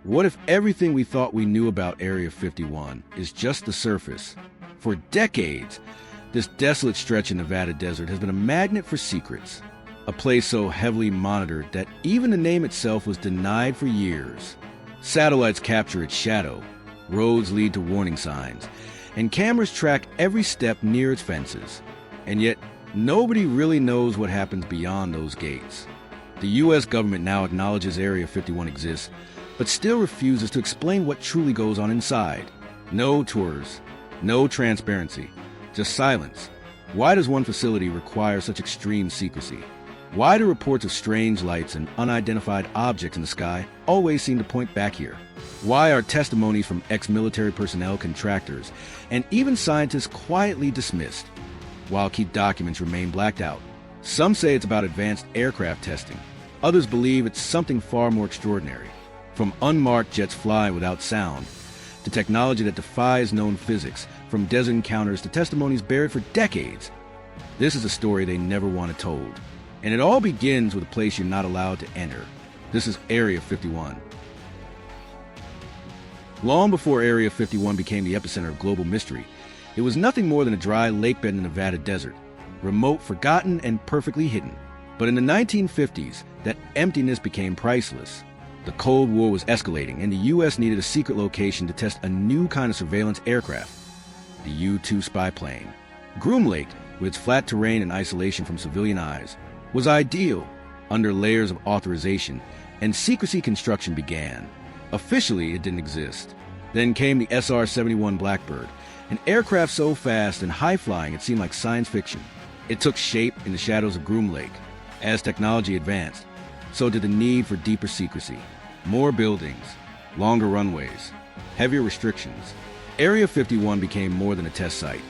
What if everything we thought we knew about Area 51 is just the surface? For decades, this desolate stretch in Nevada desert has been a magnet for secrets, a place so heavily monitored that even the name itself was denied for years. Satellites capture its shadow, roads lead to warning signs, and cameras track every step near its fences. And yet, nobody really knows what happens beyond those gates. The U.S. government now acknowledges Area 51 exists, but still refuses to explain what truly goes on inside. No tours, no transparency, just silence. Why does one facility require such extreme secrecy? Why do reports of strange lights and unidentified objects in the sky always seem to point back here? Why are testimonies from ex-military personnel, contractors, and even scientists quietly dismissed, while key documents remain blacked out? Some say it's about advanced aircraft testing. Others believe it's something far more extraordinary. From unmarked jets flying without sound, to technology that defies known physics, from desert encounters to testimonies buried for decades. This is a story they never wanted told. And it all begins with a place you're not allowed to enter. This is Area 51. Long before Area 51 became the epicenter of global mystery, it was nothing more than a dry lakebed in the Nevada desert, remote, forgotten, and perfectly hidden. But in the 1950s, that emptiness became priceless. The Cold War was escalating, and the U.S. needed a secret location to test a new kind of surveillance aircraft, the U-2 spy plane. Groom Lake, with its flat terrain and isolation from civilian eyes, was ideal. Under layers of authorization and secrecy, construction began. Officially, it didn't exist. Then came the SR-71 Blackbird, an aircraft so fast and high-flying it seemed like science fiction. It took shape in the shadows of Groom Lake. As technology advanced, so did the need for deeper secrecy. More buildings, longer runways, heavier restrictions. Area 51 became more than a test site.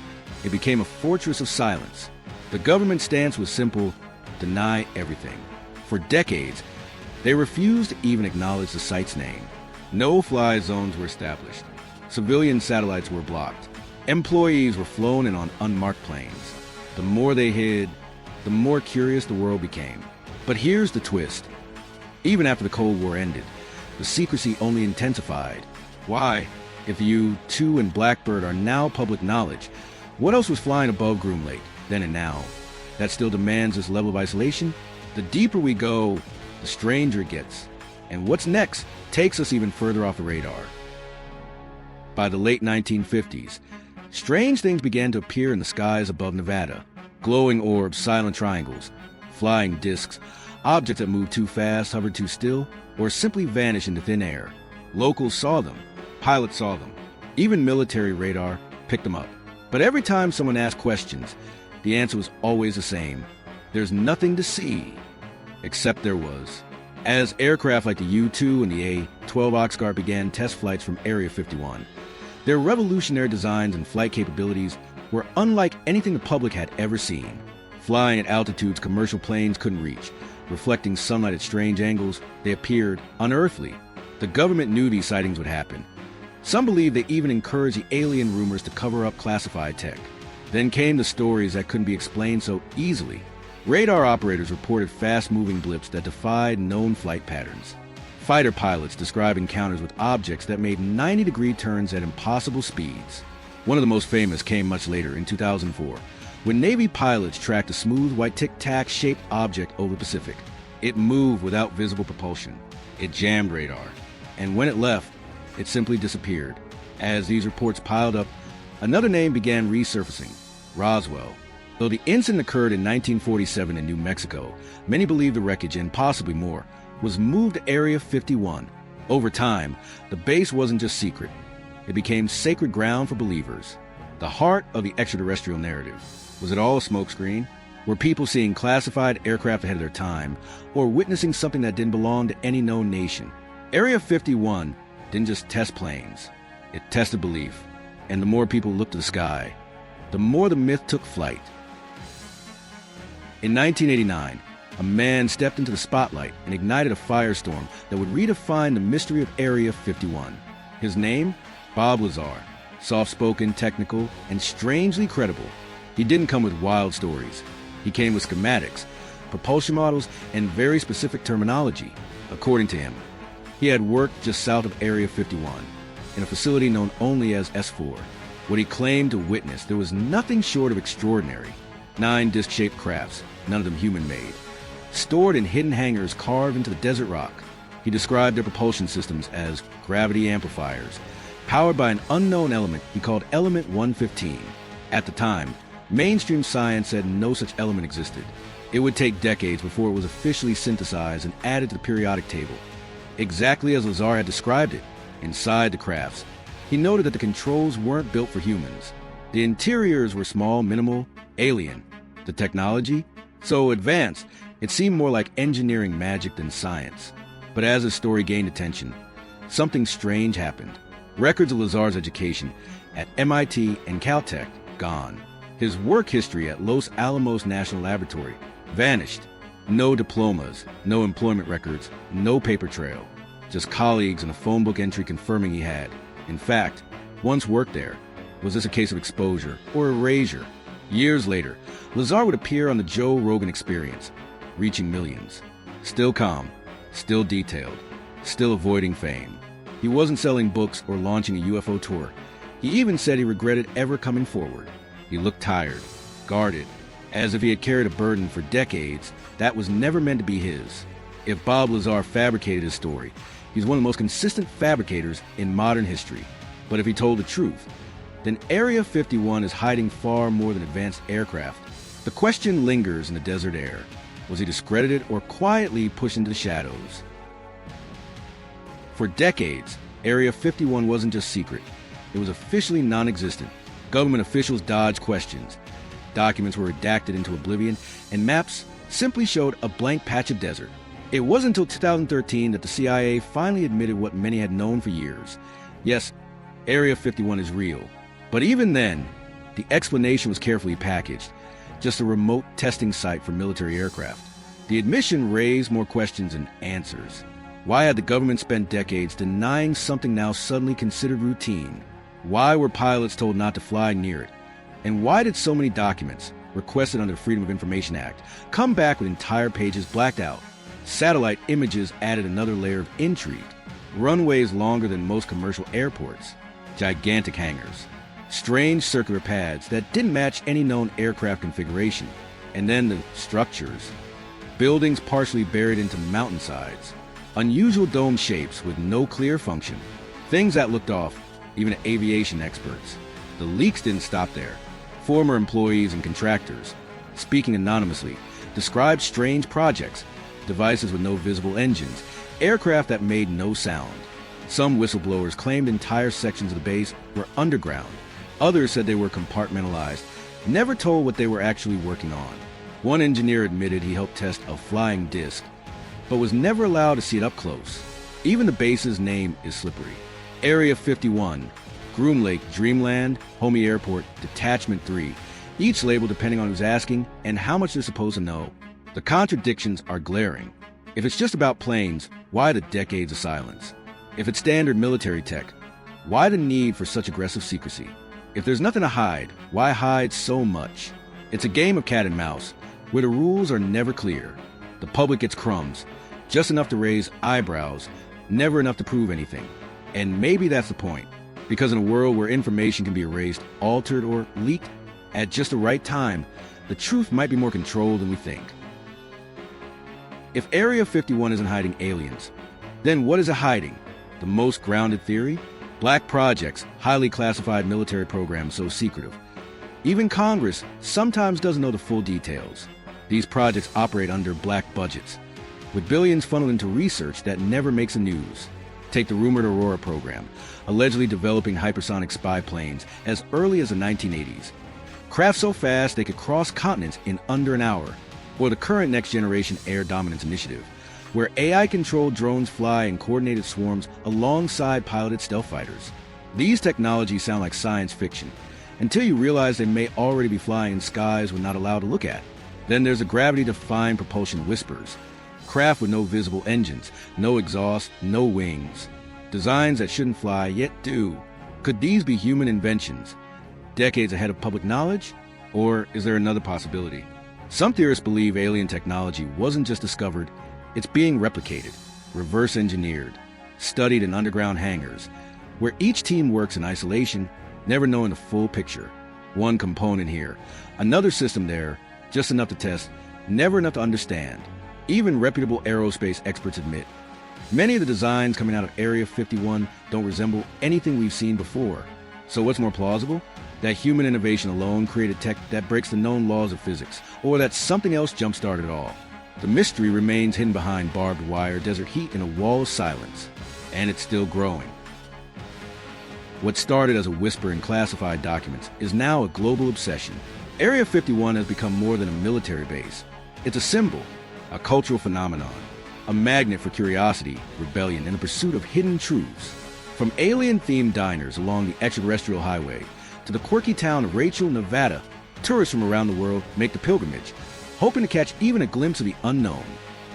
It became a fortress of silence. The government's stance was simple: deny everything. For decades, they refused to even acknowledge the site's name. No-fly zones were established. Civilian satellites were blocked. Employees were flown in on unmarked planes. The more they hid, the more curious the world became. But here's the twist. Even after the Cold War ended, the secrecy only intensified. Why? If U-2 and Blackbird are now public knowledge, what else was flying above Groom Lake then and now? That still demands this level of isolation? The deeper we go, the stranger it gets. And what's next takes us even further off the radar. By the late 1950s, strange things began to appear in the skies above Nevada. Glowing orbs, silent triangles, flying discs, objects that moved too fast, hovered too still, or simply vanished into thin air. Locals saw them. Pilots saw them. Even military radar picked them up. But every time someone asked questions, the answer was always the same. There's nothing to see. Except there was. As aircraft like the U-2 and the A-12 Oxguard began test flights from Area 51, their revolutionary designs and flight capabilities were unlike anything the public had ever seen. Flying at altitudes commercial planes couldn't reach, reflecting sunlight at strange angles, they appeared unearthly. The government knew these sightings would happen. Some believed they even encouraged the alien rumors to cover up classified tech. Then came the stories that couldn't be explained so easily. Radar operators reported fast-moving blips that defied known flight patterns. Fighter pilots described encounters with objects that made 90-degree turns at impossible speeds. One of the most famous came much later, in 2004, when Navy pilots tracked a smooth white tic-tac shaped object over the Pacific. It moved without visible propulsion. It jammed radar. And when it left, it simply disappeared. As these reports piled up, another name began resurfacing: Roswell. Though the incident occurred in 1947 in New Mexico, many believe the wreckage, and possibly more, was moved to Area 51. Over time, the base wasn't just secret. It became sacred ground for believers. The heart of the extraterrestrial narrative. Was it all a smokescreen? Were people seeing classified aircraft ahead of their time, or witnessing something that didn't belong to any known nation? Area 51 didn't just test planes. It tested belief. And the more people looked to the sky, the more the myth took flight. In 1989, a man stepped into the spotlight and ignited a firestorm that would redefine the mystery of Area 51. His name? Bob Lazar. Soft-spoken, technical, and strangely credible. He didn't come with wild stories. He came with schematics, propulsion models, and very specific terminology. According to him, He had worked just south of Area 51, in a facility known only as S4. What he claimed to witness, there was nothing short of extraordinary. 9 disc-shaped crafts, none of them human-made, stored in hidden hangars carved into the desert rock. He described their propulsion systems as gravity amplifiers, powered by an unknown element he called Element 115. At the time, mainstream science said no such element existed. It would take decades before it was officially synthesized and added to the periodic table. Exactly as Lazar had described it, inside the crafts, he noted that the controls weren't built for humans. The interiors were small, minimal, alien. The technology? So advanced, it seemed more like engineering magic than science. But as his story gained attention, something strange happened. Records of Lazar's education at MIT and Caltech gone. His work history at Los Alamos National Laboratory vanished. No diplomas, no employment records, no paper trail. Just colleagues and a phone book entry confirming he had, in fact, once worked there. Was this a case of exposure or erasure? Years later, Lazar would appear on the Joe Rogan Experience, reaching millions. Still calm, still detailed, still avoiding fame. He wasn't selling books or launching a UFO tour. He even said he regretted ever coming forward. He looked tired, guarded, as if he had carried a burden for decades that was never meant to be his. If Bob Lazar fabricated his story, he's one of the most consistent fabricators in modern history. But if he told the truth, then Area 51 is hiding far more than advanced aircraft. The question lingers in the desert air. Was he discredited or quietly pushed into the shadows? For decades, Area 51 wasn't just secret. It was officially non-existent. Government officials dodged questions. Documents were redacted into oblivion, and maps simply showed a blank patch of desert. It wasn't until 2013 that the CIA finally admitted what many had known for years. Yes, Area 51 is real. But even then, the explanation was carefully packaged. Just a remote testing site for military aircraft. The admission raised more questions than answers. Why had the government spent decades denying something now suddenly considered routine? Why were pilots told not to fly near it? And why did so many documents, requested under the Freedom of Information Act, come back with entire pages blacked out? Satellite images added another layer of intrigue. Runways longer than most commercial airports. Gigantic hangars. Strange circular pads that didn't match any known aircraft configuration. And then the structures. Buildings partially buried into mountainsides. Unusual dome shapes with no clear function. Things that looked off, even to aviation experts. The leaks didn't stop there. Former employees and contractors, speaking anonymously, described strange projects, devices with no visible engines, aircraft that made no sound. Some whistleblowers claimed entire sections of the base were underground. Others said they were compartmentalized, never told what they were actually working on. One engineer admitted he helped test a flying disc, but was never allowed to see it up close. Even the base's name is slippery. Area 51, Groom Lake, Dreamland, Homey Airport, Detachment 3, each labeled depending on who's asking and how much they're supposed to know. The contradictions are glaring. If it's just about planes, why the decades of silence? If it's standard military tech, why the need for such aggressive secrecy? If there's nothing to hide, why hide so much? It's a game of cat and mouse, where the rules are never clear. The public gets crumbs, just enough to raise eyebrows, never enough to prove anything. And maybe that's the point, because in a world where information can be erased, altered, or leaked at just the right time, the truth might be more controlled than we think. If Area 51 isn't hiding aliens, then what is it hiding? The most grounded theory? Black projects, highly classified military programs so secretive. Even Congress sometimes doesn't know the full details. These projects operate under black budgets, with billions funneled into research that never makes the news. Take the rumored Aurora program, allegedly developing hypersonic spy planes as early as the 1980s. Craft so fast they could cross continents in under an hour. Or the current Next Generation Air Dominance Initiative, where AI-controlled drones fly in coordinated swarms alongside piloted stealth fighters. These technologies sound like science fiction, until you realize they may already be flying in skies we're not allowed to look at. Then there's the gravity-defying propulsion whispers. Craft with no visible engines, no exhaust, no wings. Designs that shouldn't fly, yet do. Could these be human inventions, decades ahead of public knowledge? Or is there another possibility? Some theorists believe alien technology wasn't just discovered, it's being replicated, reverse engineered. studied in underground hangars, where each team works in isolation, never knowing the full picture. One component here, another system there, just enough to test, never enough to understand. Even reputable aerospace experts admit, many of the designs coming out of Area 51 don't resemble anything we've seen before. So what's more plausible? That human innovation alone created tech that breaks the known laws of physics, or that something else jump-started it all. The mystery remains hidden behind barbed wire, desert heat, and a wall of silence. And it's still growing. What started as a whisper in classified documents is now a global obsession. Area 51 has become more than a military base. It's a symbol, a cultural phenomenon, a magnet for curiosity, rebellion, and the pursuit of hidden truths. From alien-themed diners along the extraterrestrial highway to the quirky town of Rachel, Nevada, tourists from around the world make the pilgrimage, hoping to catch even a glimpse of the unknown.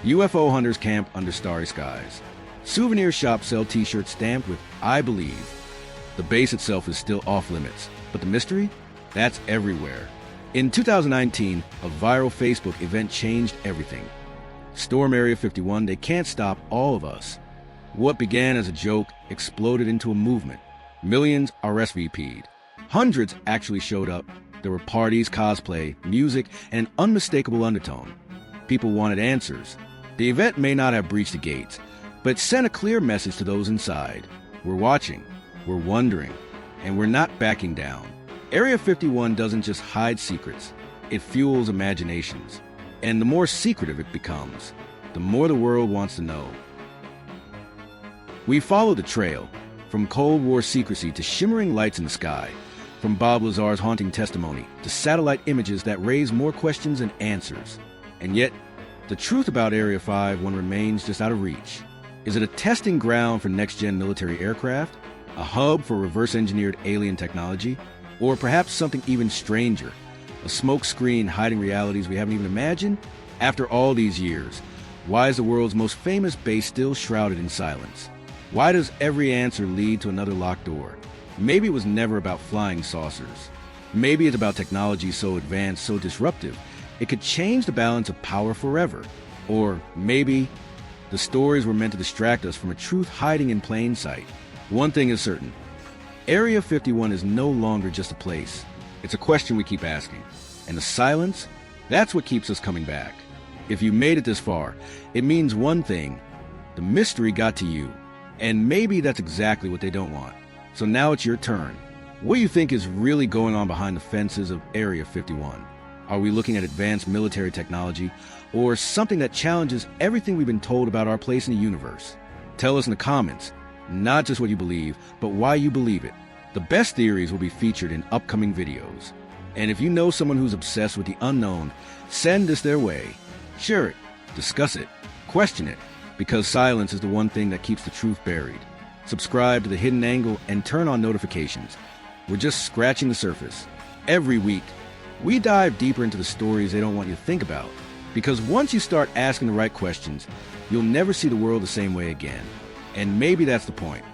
UFO hunters camp under starry skies. Souvenir shops sell t-shirts stamped with "I believe." The base itself is still off-limits, but the mystery? That's everywhere. In 2019, a viral Facebook event changed everything. Storm Area 51, they can't stop all of us. What began as a joke exploded into a movement. Millions RSVP'd. Hundreds actually showed up. There were parties, cosplay, music, and an unmistakable undertone. People wanted answers. The event may not have breached the gates, but it sent a clear message to those inside. We're watching, we're wondering, and we're not backing down. Area 51 doesn't just hide secrets, it fuels imaginations. And the more secretive it becomes, the more the world wants to know. We follow the trail, from Cold War secrecy to shimmering lights in the sky, from Bob Lazar's haunting testimony to satellite images that raise more questions than answers. And yet, the truth about Area 51 remains just out of reach. Is it a testing ground for next-gen military aircraft? A hub for reverse-engineered alien technology? Or perhaps something even stranger, a smoke screen hiding realities we haven't even imagined? After all these years, why is the world's most famous base still shrouded in silence? Why does every answer lead to another locked door? Maybe it was never about flying saucers. Maybe it's about technology so advanced, so disruptive, it could change the balance of power forever. Or maybe the stories were meant to distract us from a truth hiding in plain sight. One thing is certain. Area 51 is no longer just a place. It's a question we keep asking. And the silence, that's what keeps us coming back. If you made it this far, it means one thing. The mystery got to you. And maybe that's exactly what they don't want. So now it's your turn. What do you think is really going on behind the fences of Area 51? Are we looking at advanced military technology, or something that challenges everything we've been told about our place in the universe? Tell us in the comments, not just what you believe, but why you believe it. The best theories will be featured in upcoming videos. And if you know someone who's obsessed with the unknown, send this their way. Share it, discuss it, question it, because silence is the one thing that keeps the truth buried. Subscribe to The Hidden Angle and turn on notifications. We're just scratching the surface. Every week, we dive deeper into the stories they don't want you to think about. Because once you start asking the right questions, you'll never see the world the same way again. And maybe that's the point.